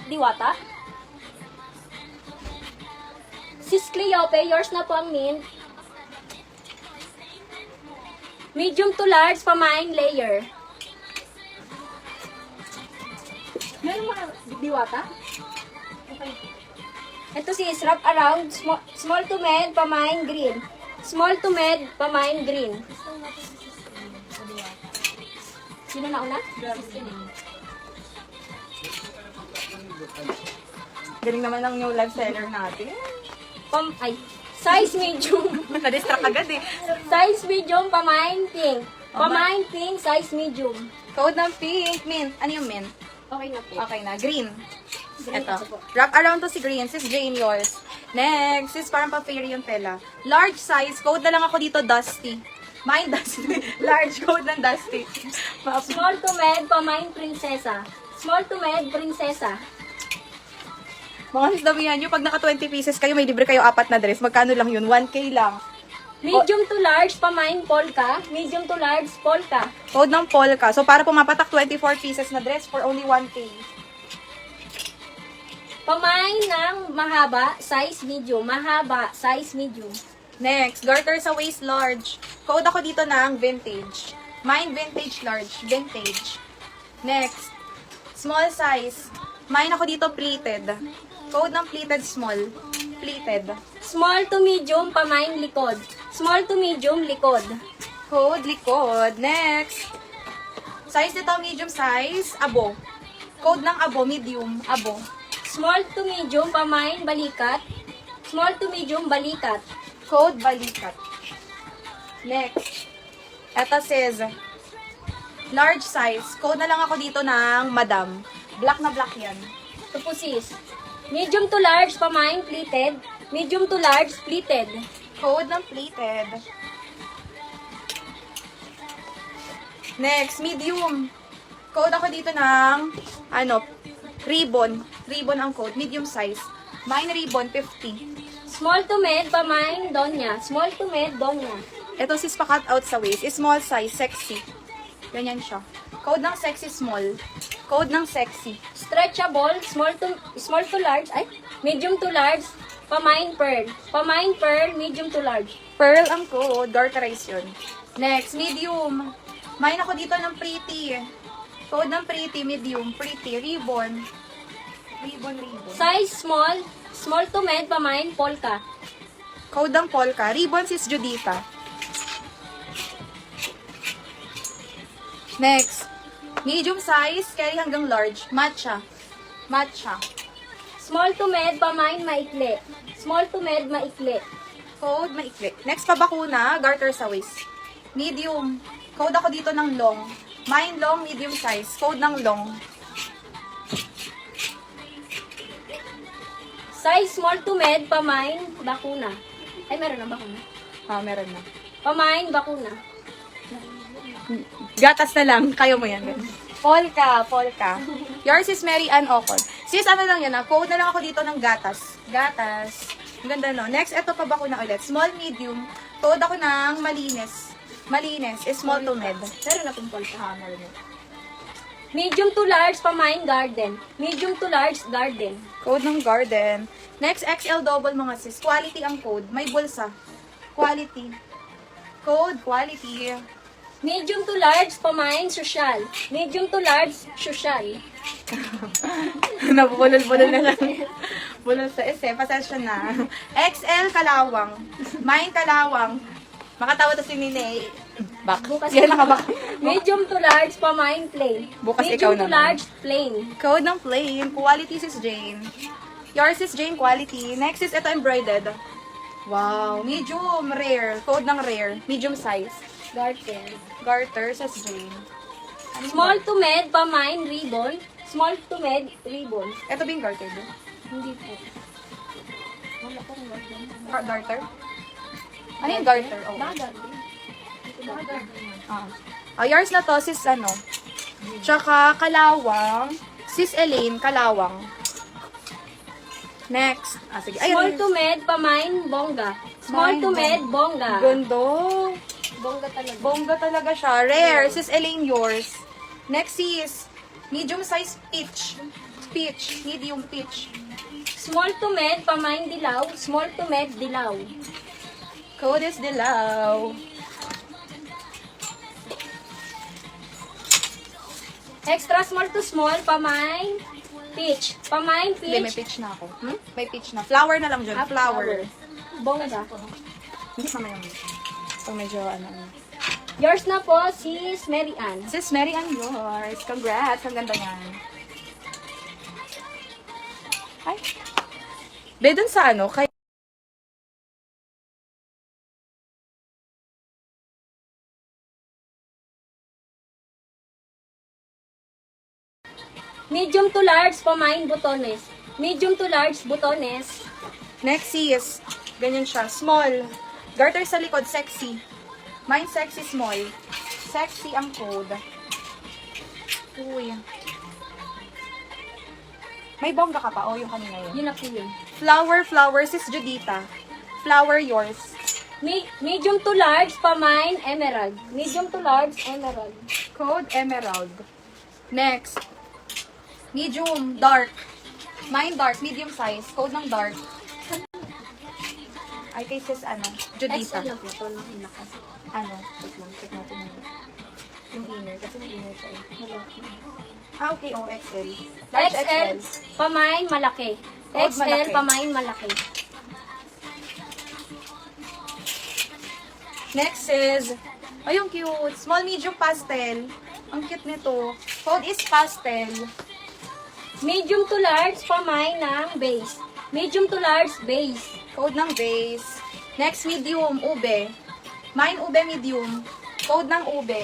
Diwata. Sis Cleope, yours na po ang mint. Medium to large, pamain layer. Meron mga diwata? Okay. Ito sis, wrap around, small to med, pamain green. Small to med, pamain green. Sino na una? Galing naman ng new live seller natin. Size medium. Na-distract agad eh. Size medium, pamain pink. Pamain pink, size medium. Code ng pink, mint. Ano yung mint? Okay na po. Okay na, green. Green Ito. po. Wrap around to si green. Sis Jane, yours. Next, sis parang pa-fairy yung tela. Large size. Code na lang ako dito, Dusty. Mine, Dusty. Large code ng Dusty. Small to med, pamain prinsesa. Small to med, prinsesa. Mga sis, damihan nyo. Pag naka 20 pieces kayo, may libre kayo 4 na dress. Magkano lang yun? 1K lang. Medium to large, pamain polka. Medium to large, polka. Code ng polka. So, para pumapatak 24 pieces na dress for only 1K. Pamain ng mahaba, size medium. Mahaba, size medium. Next, garter sa waist large. Code ako dito ng vintage. Mine vintage large. Vintage. Next, small size. Mine ako dito pleated. Code ng pleated small. Pleated. Small to medium, pamain likod. Small to medium, likod. Code likod. Next, size nito medium size. Abo. Code ng abo, medium. Abo. Small to medium, pamain balikat. Small to medium, balikat. Code balikat. Next, eto says, large size. Code na lang ako dito ng madam. Black na black yan. Ito po sis. Medium to large, pamain pleated. Medium to large, pleated. Code ng pleated. Next, medium. Code ako dito ng, ribbon. Ribbon ang code. Medium size. Mine ribbon, 50. Small to med, pamain donya. Small to med, donya. Ito sis pa-cut out sa waist. Small size, sexy. Ganyan siya. Code ng sexy small. Code ng sexy. Stretchable, small to large, medium to large, pamain pearl. Pamain pearl, medium to large. Pearl ang code. Garterize yun. Next, medium. Mine ako dito ng pretty. Code ng pretty, medium. Pretty, ribbon. Ribbon. Size small to med, pamain polka. Code ng polka. Ribbon sis Judita. Next, medium size, carry hanggang large. Matcha. Matcha. Small to med, pamain maikli. Small to med, maikli. Code maikli. Next pa bakuna, garter sa waist. Medium. Code ako dito ng long. Mine long, medium size. Code ng long. Size small to med, pamain bakuna. Meron na bakuna. Meron na. Pamain bakuna. Gatas na lang. Kaya mo yan. Polka. Yours is Mary Ann Ocon. Sis, ano lang yan Code na lang ako dito ng gatas. Gatas. Ang ganda no. Next, eto pa bakuna ulit. Small, medium. Code ako ng malinis. Malinis is small to med. Meron na pong polka. Meron na. Medium to large, pamain garden. Medium to large, garden. Code ng garden. Next, XL double mga sis. Quality ang code. May bulsa. Quality. Code, quality. Medium to large, pamain social. Medium to large, social. Nabulol-bulol na lang. Bulol sa pasensya na. XL kalawang. Mine kalawang. Makatawa to si Nene. Bukas Yan nakabak. Medium to large, pamain plain. Bukas Medium ikaw to naman. large, plain. Code ng plain. Quality sis Jane. Yours is Jane quality. Next is ito embroidered. Wow. Medium rare. Code ng rare. Medium size. Garden. Garter sis Jane. Small to med, pamain ribbon. Small to med, ribbon. Ito ba yung garter doon? Hindi po. Wala po kung garden. Garter? Ano yung garter? Oh. Garden. Yours na to, sis Tsaka kalawang. Sis Elaine, kalawang. Next. Ah, sige. Small to med, pamine, bongga. Small to med, bongga. Ganda. Bongga talaga. Bongga talaga siya. Rare. Sis Elaine, yours. Next is medium size peach. Peach. Medium peach. Small to med, pamine, dilaw. Small to med, dilaw. Code is dilaw. Extra small to small, pamine, peach. Pamine, Hindi, may peach. peach na ako. May peach na. Flower na lang dyan. Ah, Flower. Bongga. Hindi pa may pag medyo ano. Yours na po, sis Mary Ann. Sis Mary Ann, yours. Congrats. Ang ganda niyan. Ay. Be, dun sa ano, kay Medium to large, pamine, butones. Medium to large, butones. next is, ganyan siya, small. Garter sa likod, sexy. Mine sexy small. Sexy ang code. Uy. May bongga ka pa? O, yung kanina yun. Yun na po yun. Flower, sis Judita. Flower, yours. Medium to large, pamine, emerald. Medium to large, emerald. Code emerald. Next. Medium, dark. Mine dark, medium size. Code ng dark. Ay, kay sis ano? Judita. XL lang po ito, ng inakas. Ano? Wait lang, check natin yung inner. Kasi may inner siya eh. Ah, okay. Oh, XL. Large XL, XL. pamine, malaki. Code XL, malaki. pamine, malaki. Next is, ay, yung cute. Small, medium, pastel. Ang cute nito. Code is pastel. Medium to large, pamine ng base. Medium to large, base. Code ng base. Next, medium, ube. Mine, ube, medium. Code ng ube.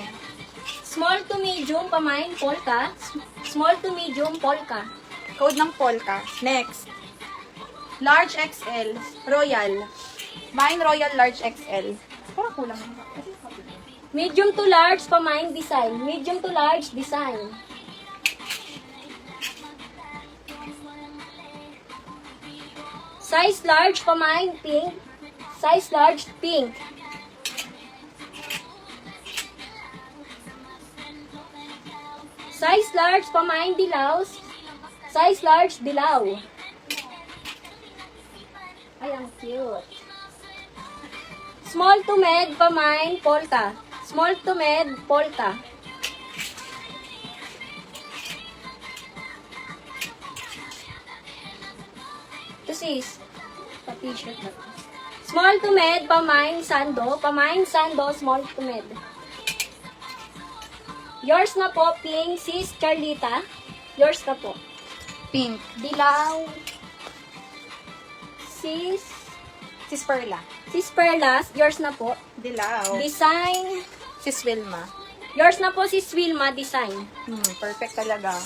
Small to medium, pamine, polka. Small to medium, polka. Code ng polka. Next. Large XL. Royal. Mine, royal, large XL. Parang kulang. Medium to large, pamine, design. Medium to large, design. Size large, pamine, pink. Size large, pink. Size large, pamine, dilaw. Size large, dilaw. Ay, ang cute. Small to med, pamine, polka. Small to med, polka. Ito sis. Pa-t-shirt na to. Small to med, pamine, sando. Pamine, sando, small to med. Yours na po, pink, sis Charlita. Yours na po. Pink. Dilaw. Sis. Sis Perla. Sis Perlas. Yours na po. Dilaw. Design. Sis Wilma. Yours na po, sis Wilma. Design. Perfect talaga.